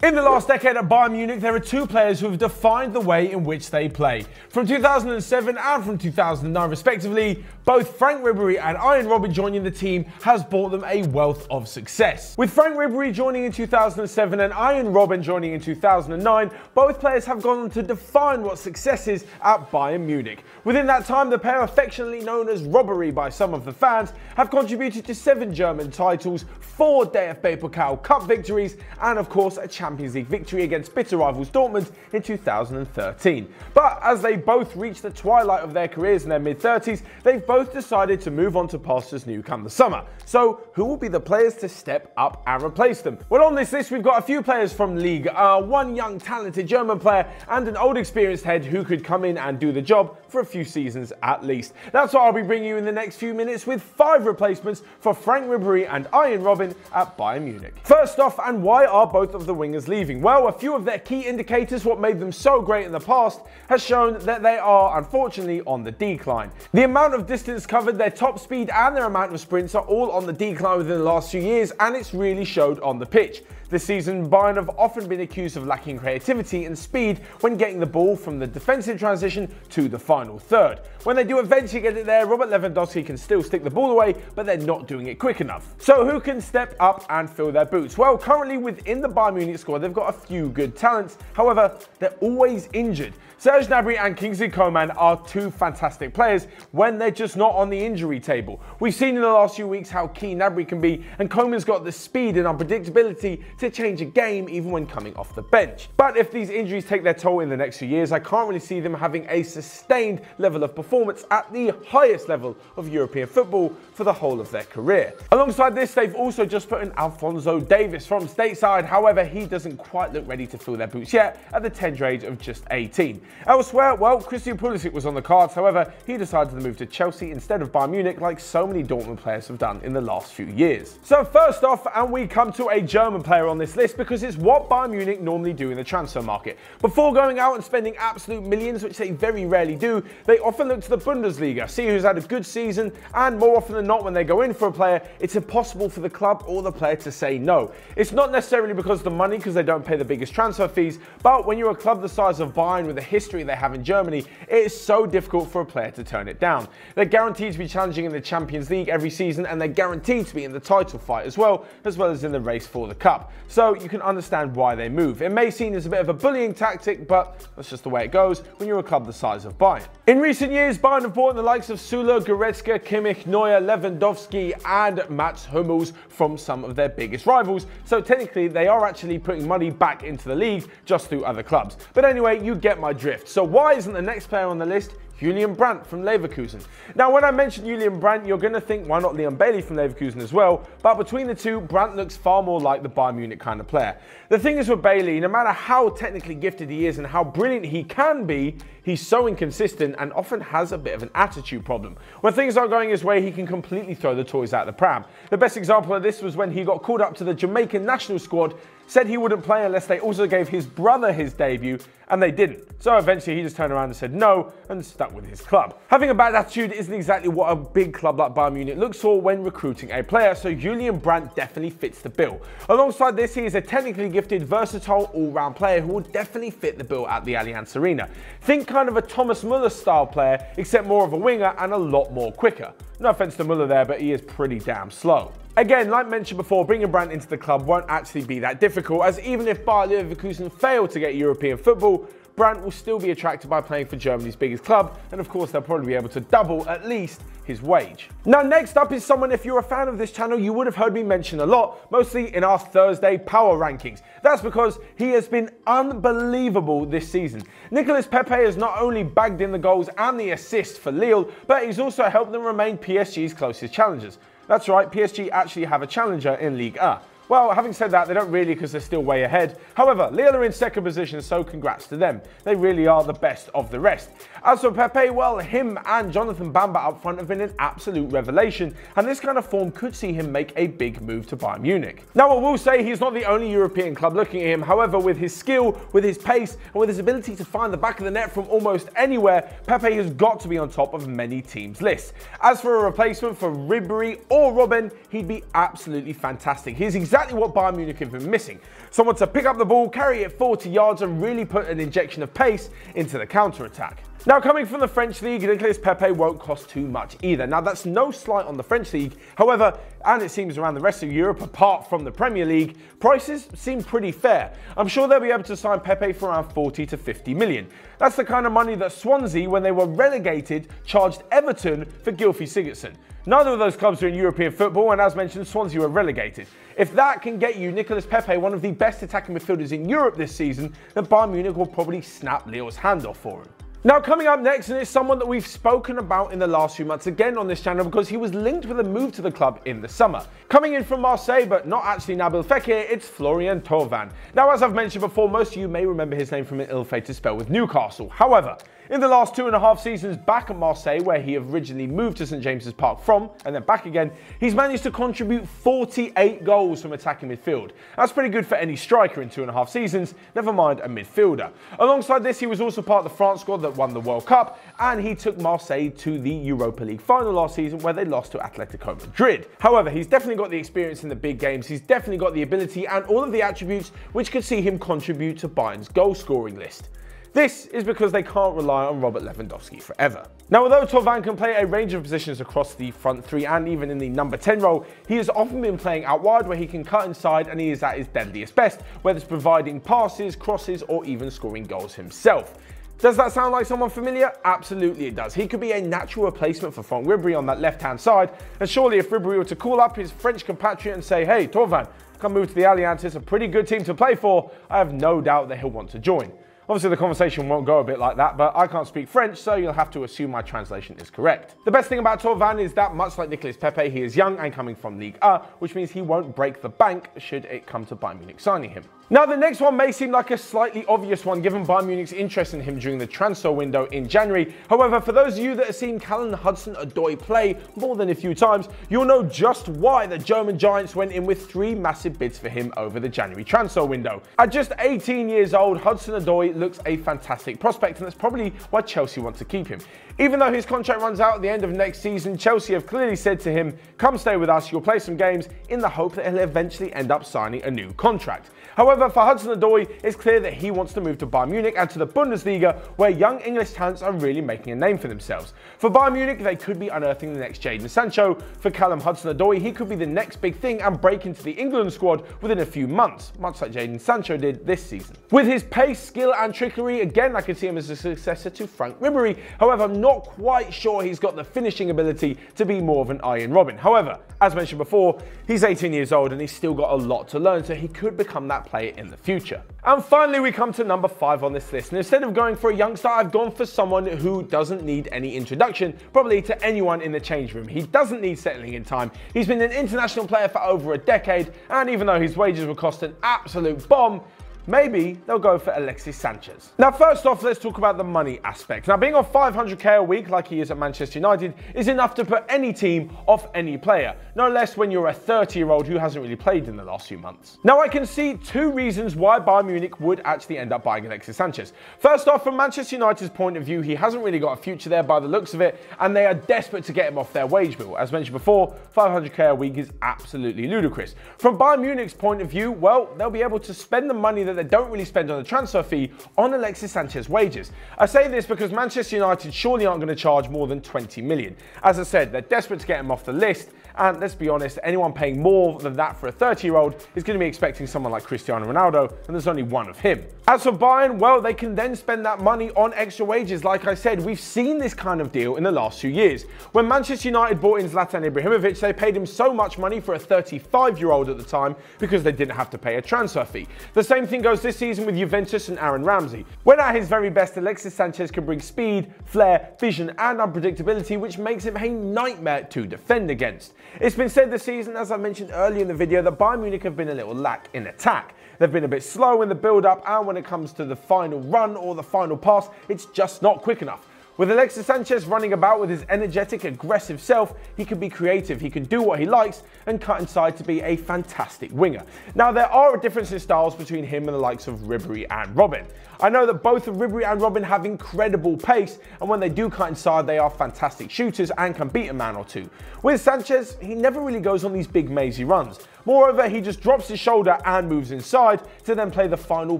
In the last decade at Bayern Munich, there are two players who have defined the way in which they play. From 2007 and from 2009 respectively, both Franck Ribery and Arjen Robben joining the team has brought them a wealth of success. With Franck Ribery joining in 2007 and Arjen Robben joining in 2009, both players have gone on to define what success is at Bayern Munich. Within that time, the pair, affectionately known as Robbery by some of the fans, have contributed to 7 German titles, 4 DFB Pokal Cup victories, and of course a Champions League victory against bitter rivals Dortmund in 2013. But as they both reach the twilight of their careers in their mid-30s, they've both decided to move on to pastures new come the summer. So who will be the players to step up and replace them? Well, on this list we've got a few players from Ligue 1, one young talented German player and an old experienced head who could come in and do the job for a few seasons at least. That's what I'll be bringing you in the next few minutes, with 5 replacements for Franck Ribery and Arjen Robben at Bayern Munich. First off, and why are both of the wingers leaving? Well, a few of their key indicators, what made them so great in the past, has shown that they are unfortunately on the decline. The amount of distance covered, their top speed and their amount of sprints are all on the decline within the last few years, and it's really showed on the pitch. This season, Bayern have often been accused of lacking creativity and speed when getting the ball from the defensive transition to the final third. When they do eventually get it there, Robert Lewandowski can still stick the ball away, but they're not doing it quick enough. So who can step up and fill their boots? Well, currently within the Bayern Munich squad, they've got a few good talents. However, they're always injured. Serge Gnabry and Kingsley Coman are 2 fantastic players when they're just not on the injury table. We've seen in the last few weeks how key Gnabry can be, and Coman's got the speed and unpredictability to change a game even when coming off the bench. But if these injuries take their toll in the next few years, I can't really see them having a sustained level of performance at the highest level of European football for the whole of their career. Alongside this, they've also just put in Alphonso Davies from stateside. However, he doesn't quite look ready to fill their boots yet at the tender age of just 18. Elsewhere, well, Christian Pulisic was on the cards. However, he decided to move to Chelsea instead of Bayern Munich, like so many Dortmund players have done in the last few years. So first off, and we come to a German player on this list because it's what Bayern Munich normally do in the transfer market. Before going out and spending absolute millions, which they very rarely do, they often look to the Bundesliga, see who's had a good season, and more often than not, when they go in for a player, it's impossible for the club or the player to say no. It's not necessarily because of the money, because they don't pay the biggest transfer fees, but when you're a club the size of Bayern with the history they have in Germany, it is so difficult for a player to turn it down. They're guaranteed to be challenging in the Champions League every season, and they're guaranteed to be in the title fight as well as in the race for the cup. So you can understand why they move. It may seem as a bit of a bullying tactic, but that's just the way it goes when you're a club the size of Bayern. In recent years, Bayern have bought in the likes of Süle, Goretzka, Kimmich, Neuer, Lewandowski and Mats Hummels from some of their biggest rivals, so technically they are actually putting money back into the league just through other clubs. But anyway, you get my drift. So why isn't the next player on the list Julian Brandt from Leverkusen? Now, when I mention Julian Brandt, you're going to think, why not Leon Bailey from Leverkusen as well? But between the two, Brandt looks far more like the Bayern Munich kind of player. The thing is with Bailey, no matter how technically gifted he is and how brilliant he can be, he's so inconsistent and often has a bit of an attitude problem. When things aren't going his way, he can completely throw the toys out of the pram. The best example of this was when he got called up to the Jamaican national squad, said he wouldn't play unless they also gave his brother his debut, and they didn't. So eventually he just turned around and said no and stuck with his club. Having a bad attitude isn't exactly what a big club like Bayern Munich looks for when recruiting a player, so Julian Brandt definitely fits the bill. Alongside this, he is a technically gifted, versatile, all-round player who will definitely fit the bill at the Allianz Arena. Think kind of a Thomas Müller style player, except more of a winger and a lot more quicker. No offense to Müller there, but he is pretty damn slow. Again, like mentioned before, bringing Brandt into the club won't actually be that difficult, as even if Bayer Leverkusen fail to get European football, Brandt will still be attracted by playing for Germany's biggest club, and of course they'll probably be able to double at least his wage. Now, next up is someone, if you're a fan of this channel, you would have heard me mention a lot, mostly in our Thursday power rankings. That's because he has been unbelievable this season. Nicolas Pepe has not only bagged in the goals and the assists for Lille, but he's also helped them remain PSG's closest challengers. That's right, PSG actually have a challenger in Ligue 1. Well, having said that, they don't really, because they're still way ahead. However, Lille are in second position, so congrats to them. They really are the best of the rest. As for Pepe, well, him and Jonathan Bamba up front have been an absolute revelation, and this kind of form could see him make a big move to Bayern Munich. Now, I will say he's not the only European club looking at him. However, with his skill, with his pace, and with his ability to find the back of the net from almost anywhere, Pepe has got to be on top of many teams' lists. As for a replacement for Ribery or Robben, he'd be absolutely fantastic. He's exactly what Bayern Munich have been missing. Someone to pick up the ball, carry it 40 yards and really put an injection of pace into the counter-attack. Now, coming from the French league, Nicolas Pepe won't cost too much either. Now, that's no slight on the French league. However, and it seems around the rest of Europe, apart from the Premier League, prices seem pretty fair. I'm sure they'll be able to sign Pepe for around 40 to 50 million. That's the kind of money that Swansea, when they were relegated, charged Everton for Gylfi Sigurdsson. Neither of those clubs are in European football, and as mentioned, Swansea were relegated. If that can get you Nicolas Pepe, one of the best attacking midfielders in Europe this season, then Bayern Munich will probably snap Lille's hand off for him. Now, coming up next, and it's someone that we've spoken about in the last few months again on this channel because he was linked with a move to the club in the summer. Coming in from Marseille, but not actually Nabil Fekir, it's Florian Thauvin. Now, as I've mentioned before, most of you may remember his name from an ill-fated spell with Newcastle. However, in the last 2.5 seasons back at Marseille, where he originally moved to St James's Park from, and then back again, he's managed to contribute 48 goals from attacking midfield. That's pretty good for any striker in 2.5 seasons, never mind a midfielder. Alongside this, he was also part of the France squad that won the World Cup, and he took Marseille to the Europa League final last season, where they lost to Atletico Madrid. However, he's definitely got the experience in the big games, he's definitely got the ability and all of the attributes which could see him contribute to Bayern's goal-scoring list. This is because they can't rely on Robert Lewandowski forever. Now, although Thauvin can play a range of positions across the front three and even in the number 10 role, he has often been playing out wide where he can cut inside and he is at his deadliest best, whether it's providing passes, crosses or even scoring goals himself. Does that sound like someone familiar? Absolutely it does. He could be a natural replacement for Franck Ribery on that left-hand side, and surely if Ribery were to call up his French compatriot and say, hey, Thauvin, come move to the Allianz, it's a pretty good team to play for, I have no doubt that he'll want to join. Obviously, the conversation won't go a bit like that, but I can't speak French, so you'll have to assume my translation is correct. The best thing about Thauvin is that, much like Nicolas Pepe, he is young and coming from Ligue 1, which means he won't break the bank should it come to Bayern Munich signing him. Now, the next one may seem like a slightly obvious one given Bayern Munich's interest in him during the transfer window in January. However, for those of you that have seen Callum Hudson-Odoi play more than a few times, you'll know just why the German Giants went in with 3 massive bids for him over the January transfer window. At just 18 years old, Hudson-Odoi looks a fantastic prospect, and that's probably why Chelsea want to keep him. Even though his contract runs out at the end of next season, Chelsea have clearly said to him, come stay with us, you'll play some games, in the hope that he'll eventually end up signing a new contract. However, for Hudson-Odoi, it's clear that he wants to move to Bayern Munich and to the Bundesliga, where young English talents are really making a name for themselves. For Bayern Munich, they could be unearthing the next Jadon Sancho. For Callum Hudson-Odoi, he could be the next big thing and break into the England squad within a few months, much like Jadon Sancho did this season. With his pace, skill and trickery, again, I could see him as a successor to Franck Ribery. However, I'm not quite sure he's got the finishing ability to be more of an Arjen Robben. However, as mentioned before, he's 18 years old and he's still got a lot to learn, so he could become that player in the future. And finally, we come to number 5 on this list. And instead of going for a youngster, I've gone for someone who doesn't need any introduction, probably to anyone in the change room. He doesn't need settling in time. He's been an international player for over a decade, and even though his wages will cost an absolute bomb, maybe they'll go for Alexis Sanchez. Now, first off, let's talk about the money aspect. Now, being on 500k a week, like he is at Manchester United, is enough to put any team off any player. No less when you're a 30-year-old who hasn't really played in the last few months. Now, I can see 2 reasons why Bayern Munich would actually end up buying Alexis Sanchez. First off, from Manchester United's point of view, he hasn't really got a future there by the looks of it, and they are desperate to get him off their wage bill. As mentioned before, 500k a week is absolutely ludicrous. From Bayern Munich's point of view, well, they'll be able to spend the money that they don't really spend on the transfer fee on Alexis Sanchez's wages. I say this because Manchester United surely aren't going to charge more than 20 million. As I said, they're desperate to get him off the list, and let's be honest, anyone paying more than that for a 30-year-old is going to be expecting someone like Cristiano Ronaldo, and there's only one of him. As for Bayern, well, they can then spend that money on extra wages. Like I said, we've seen this kind of deal in the last few years. When Manchester United bought in Zlatan Ibrahimovic, they paid him so much money for a 35-year-old at the time because they didn't have to pay a transfer fee. The same thing goes this season with Juventus and Aaron Ramsey. When at his very best, Alexis Sanchez can bring speed, flair, vision and unpredictability, which makes him a nightmare to defend against. It's been said this season, as I mentioned earlier in the video, that Bayern Munich have been a little lack in attack. They've been a bit slow in the build-up, and when it comes to the final run or the final pass, it's just not quick enough. With Alexis Sanchez running about with his energetic, aggressive self, he can be creative, he can do what he likes and cut inside to be a fantastic winger. Now, there are a difference in styles between him and the likes of Ribery and Robben. I know that both of Ribery and Robben have incredible pace, and when they do cut inside, they are fantastic shooters and can beat a man or two. With Sanchez, he never really goes on these big mazy runs. Moreover, he just drops his shoulder and moves inside to then play the final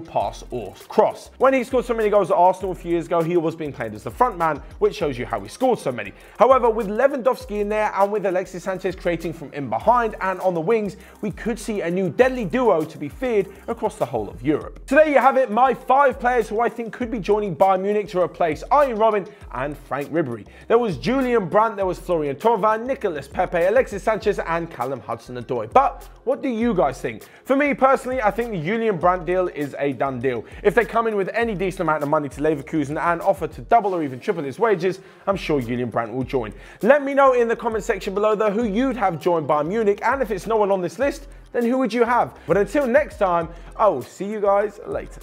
pass or cross. When he scored so many goals at Arsenal a few years ago, he was being played as the front man, which shows you how he scored so many. However, with Lewandowski in there and with Alexis Sanchez creating from in behind and on the wings, we could see a new deadly duo to be feared across the whole of Europe. So there you have it, my 5 players who I think could be joining Bayern Munich to replace Arjen Robben and Franck Ribery. There was Julian Brandt, there was Florian Thauvin, Nicolas Pepe, Alexis Sanchez and Callum Hudson-Odoi. But what do you guys think? For me personally, I think the Julian Brandt deal is a done deal. If they come in with any decent amount of money to Leverkusen and offer to double or even triple his wages, I'm sure Julian Brandt will join. Let me know in the comment section below though who you'd have join Bayern Munich, and if it's no one on this list, then who would you have? But until next time, I will see you guys later.